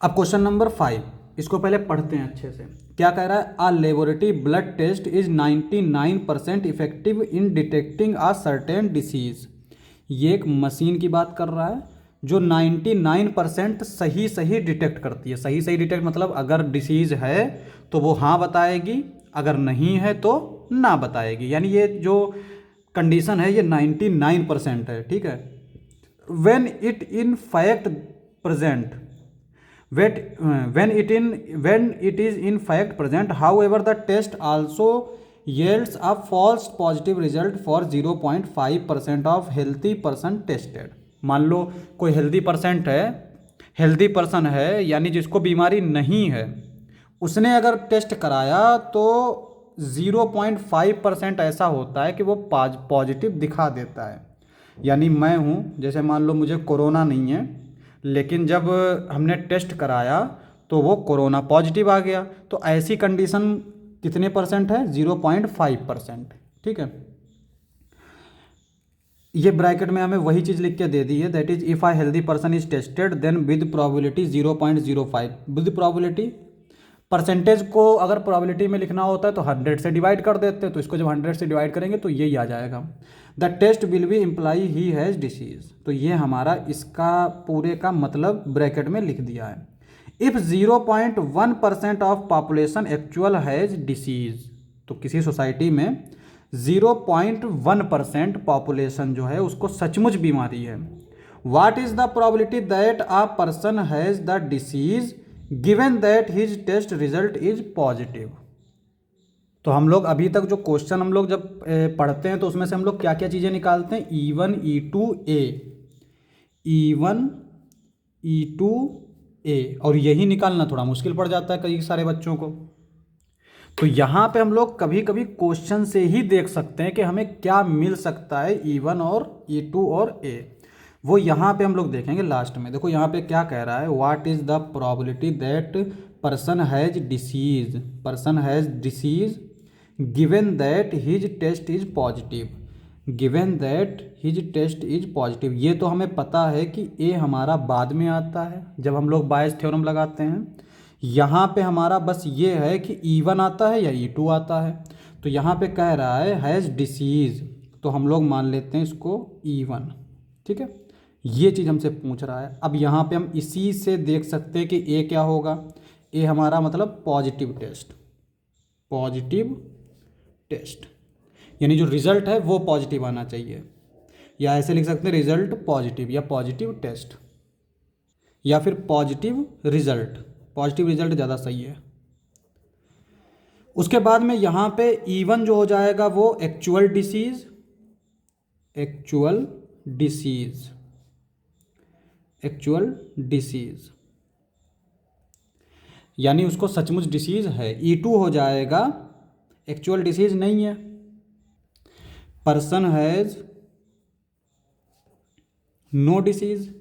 अब question number 5, इसको पहले पढ़ते हैं अच्छे से। क्या कह रहा है? A laboratory blood test is 99% effective in detecting a certain disease. ये एक मशीन की बात कर रहा है जो 99% सही सही डिटेक्ट करती है। सही सही डिटेक्ट मतलब अगर डिसीज है तो वो हाँ बताएगी, अगर नहीं है तो ना बताएगी। यानी ये जो कंडीशन है ये 99% है, ठीक है। When it in fact present when it is in fact present, however the test also yields a false positive result for 0.5% of healthy person tested। मान लो कोई हेल्दी पर्सन है यानी जिसको बीमारी नहीं है, उसने अगर टेस्ट कराया तो 0.5% ऐसा होता है कि वो पॉजिटिव दिखा देता है। यानी मैं हूँ, जैसे मान लो मुझे कोरोना नहीं है, लेकिन जब हमने टेस्ट कराया तो वो कोरोना पॉजिटिव आ गया। तो ऐसी कंडीशन कितने परसेंट है? 0.5%, ठीक है। ये ब्रैकेट में हमें वही चीज़ लिख के दे दी है, that is if a healthy person is tested then with probability 0.05। With probability, percentage को अगर प्रोबेबिलिटी में लिखना होता है तो 100 से डिवाइड कर देते हैं, तो इसको जब 100 से डिवाइड करेंगे तो यही आ जाएगा। The test will be imply he has disease. तो ये हमारा इसका पूरे का मतलब ब्रैकेट में लिख दिया है। If 0.1% of population actual has disease, तो किसी सोसाइटी में 0.1% पॉपुलेशन जो है उसको सचमुच बीमारी है। What is the probability that a person has the disease given that his test result is positive. तो हम लोग अभी तक जो क्वेश्चन हम लोग जब पढ़ते हैं तो उसमें से हम लोग क्या क्या चीज़ें निकालते हैं? E1 E2 A, E1 E2 A, और यही निकालना थोड़ा मुश्किल पड़ जाता है कई सारे बच्चों को। तो यहाँ पे हम लोग कभी कभी क्वेश्चन से ही देख सकते हैं कि हमें क्या मिल सकता है E1 और E2 और A। वो यहाँ पे हम लोग देखेंगे लास्ट में। देखो यहाँ पे क्या कह रहा है, what is the probability that person has disease given that his test is positive. Given that his test is positive, ये तो हमें पता है कि ए हमारा बाद में आता है जब हम लोग बायस थ्योरम लगाते हैं। यहाँ पे हमारा बस ये है कि E1 आता है या E2 आता है। तो यहाँ पे कह रहा है हैज़ डिसीज, तो हम लोग मान लेते हैं इसको E1, ठीक है। ये चीज़ हमसे पूछ रहा है। अब यहाँ पे हम इसी से देख सकते हैं कि ए क्या होगा। ए हमारा मतलब पॉजिटिव टेस्ट, यानी जो रिजल्ट है वो पॉजिटिव आना चाहिए। या ऐसे लिख सकते हैं रिजल्ट पॉजिटिव, या पॉजिटिव टेस्ट, या फिर पॉजिटिव रिजल्ट। पॉजिटिव रिजल्ट ज़्यादा सही है। उसके बाद में यहाँ पे E1 जो हो जाएगा वो एक्चुअल डिसीज, यानी उसको सचमुच डिसीज है। E2 हो जाएगा एक्चुअल डिसीज नहीं है, पर्सन हैज नो डिसीज।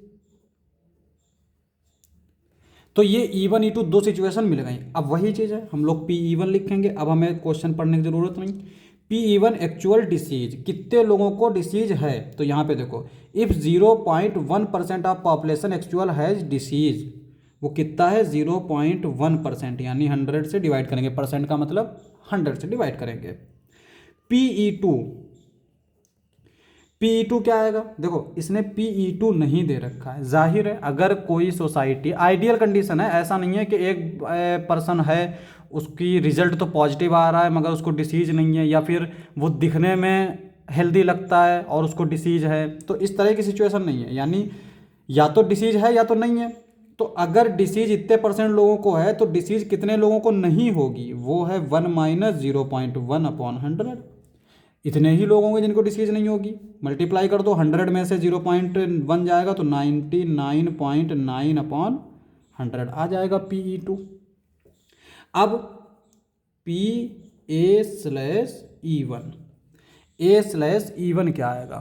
तो ये E1 E2 दो सिचुएशन मिल गई। अब वही चीज़ है, हम लोग PE1 लिखेंगे। अब हमें क्वेश्चन पढ़ने की ज़रूरत नहीं। PE1 एक्चुअल डिसीज, कितने लोगों को डिसीज है? तो यहाँ पे देखो, if 0.1% of population actual has disease, वो कितना है? 0.1%, यानी 100 से डिवाइड करेंगे। परसेंट का मतलब 100 से डिवाइड करेंगे। PE2 क्या आएगा? देखो इसने PE2 नहीं दे रखा है। जाहिर है अगर कोई सोसाइटी, आइडियल कंडीशन है, ऐसा नहीं है कि एक पर्सन है उसकी रिजल्ट तो पॉजिटिव आ रहा है मगर उसको डिसीज नहीं है, या फिर वो दिखने में हेल्दी लगता है और उसको डिसीज है। तो इस तरह की सिचुएशन नहीं है, यानी या तो डिसीज है या तो नहीं है। तो अगर डिसीज इतने परसेंट लोगों को है तो डिसीज कितने लोगों को नहीं होगी? वो है 1 - 0.1/100। इतने ही लोग होंगे जिनको डिसीज नहीं होगी। मल्टीप्लाई कर दो, 100 में से 0.1 जाएगा तो 99.9/100 आ जाएगा PE2। अब A/E1 क्या आएगा?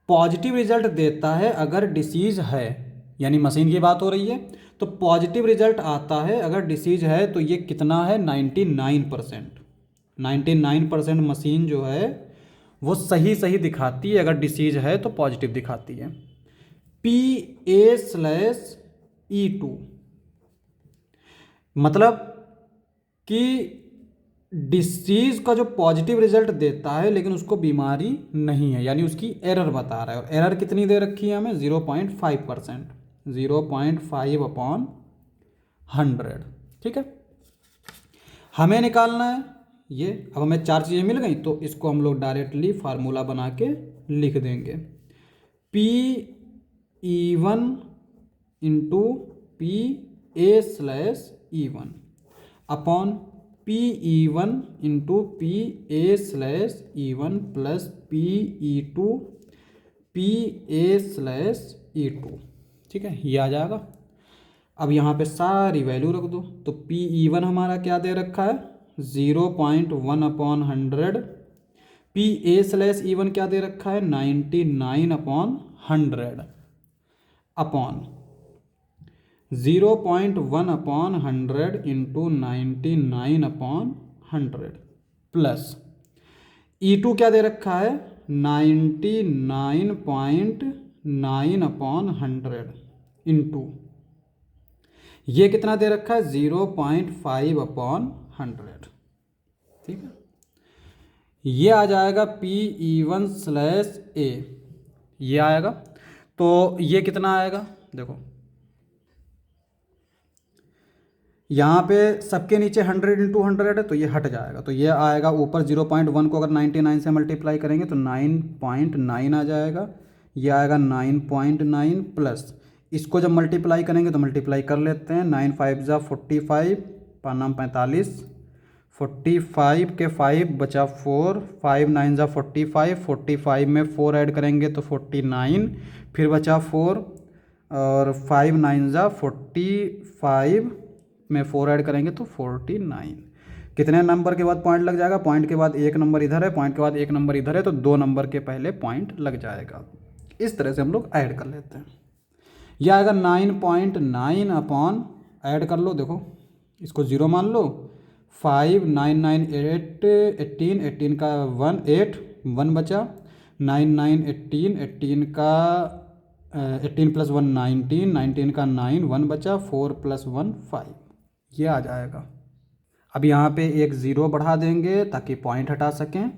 पॉजिटिव रिजल्ट देता है अगर डिसीज है, यानी मशीन की बात हो रही है। तो पॉजिटिव रिजल्ट आता है अगर डिसीज है, तो ये कितना है? 99%। 99% मशीन जो है वो सही दिखाती है, अगर डिसीज है तो पॉजिटिव दिखाती है। PA/E1 E2, मतलब कि डिसीज का जो पॉजिटिव रिजल्ट देता है लेकिन उसको बीमारी नहीं है, यानी उसकी एरर बता रहा है। और एरर कितनी दे रखी है हमें? 0.5%, 0.5/100। ठीक है, हमें निकालना है ये। अब हमें चार चीज़ें मिल गई तो इसको हम लोग डायरेक्टली फार्मूला बना के लिख देंगे। P(E1) into PA/E1 upon PE1 into PA/E1 plus PE2 PA/E2। ठीक है, ये आ जाएगा। अब यहाँ पे सारी वैल्यू रख दो। तो PE1 हमारा क्या दे रखा है? 0.1/100। PA/E1 क्या दे रखा है? 99/100 अपॉन 0.1/100 इंटू 99/100 प्लस E2 क्या दे रखा है? 99.9/100 इंटू ये कितना दे रखा है? 0.5/100। ठीक है, ये आ जाएगा PE1/A, ये आएगा। तो ये कितना आएगा? देखो यहाँ पे सबके नीचे 100 इंटू 100 है तो ये हट जाएगा, तो ये आएगा ऊपर 0.1 को अगर 99 से मल्टीप्लाई करेंगे तो 9.9 आ जाएगा। ये आएगा 9.9 प्लस इसको जब मल्टीप्लाई करेंगे तो मल्टीप्लाई कर लेते हैं। 9 5 जा 45, 5 नाम 45, 45 के 5 बचा 4, 5 9 जा 45, 45 में 4 ऐड करेंगे तो 49, फिर बचा 4 और 5 9 जा 45 में 4 ऐड करेंगे तो 49। कितने नंबर के बाद पॉइंट लग जाएगा? पॉइंट के बाद एक नंबर इधर है, पॉइंट के बाद एक नंबर इधर है, तो दो नंबर के पहले पॉइंट लग जाएगा। इस तरह से हम लोग ऐड कर लेते हैं। यह आएगा 9.9 अपॉन, ऐड कर लो, देखो इसको 0 मान लो। 5 9 9 8 18, 18 का 1 8 1 बचा, 9 9 18, 18 का 18 प्लस 1 19, 19 का 9 1 बचा, 4 प्लस 1 5, ये आ जाएगा। अब यहाँ पे एक ज़ीरो बढ़ा देंगे ताकि पॉइंट हटा सकें,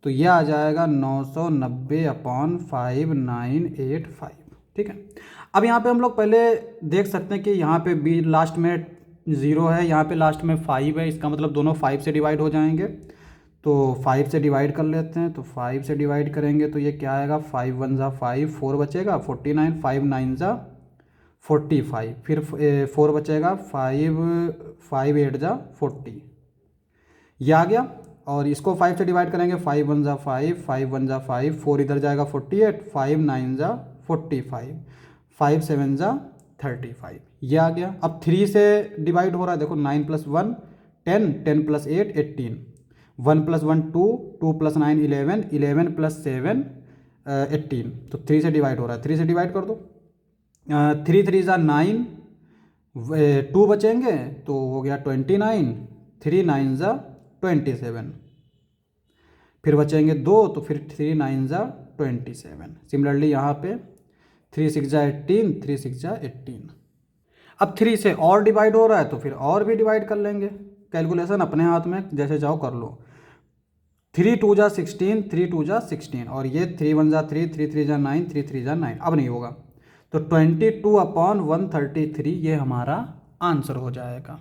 तो ये आ जाएगा 990/5985। ठीक है, अब यहाँ पे हम लोग पहले देख सकते हैं कि यहाँ पे बी लास्ट में 0 है, यहाँ पे लास्ट में 5 है, इसका मतलब दोनों 5 से डिवाइड हो जाएंगे। तो 5 से डिवाइड कर लेते हैं, तो 5 से डिवाइड करेंगे तो ये क्या आएगा? 5 1 जा 5, 4 बचेगा 49, 5 9 जा 45, फिर 4 बचेगा, 5 8 जा 40, ये आ गया। और इसको 5 से डिवाइड करेंगे, 5 1 जा 5, 5 1 जा 5, 4 इधर जाएगा 48, 5 9 जा 45, 5 7 जा 35, ये आ गया। अब 3 से डिवाइड हो रहा है, देखो 9 plus 1 10, 10 plus 8 18, 1 plus 1 2, 2 plus 9 11, 11 plus 7 18, तो 3 से डिवाइड हो रहा है, 3 से डिवाइड कर दो। 3 3 जा 9, 2 बचेंगे तो हो गया 29, 3 9 जा 27, फिर बचेंगे 2, तो फिर 3 9 जा 27। सिमिलरली यहाँ पे 3 6 जा 18, 3 6 जा 18। अब 3 से और डिवाइड हो रहा है तो फिर और भी डिवाइड कर लेंगे, कैलकुलेशन अपने हाथ में, जैसे चाहो कर लो। 3 2 जा 16, 3 2 जा 16, और ये 3 1 जा 3, 3 3 जा 9, 3 3 जा 9, अब नहीं होगा, तो 22/133 ये हमारा आंसर हो जाएगा।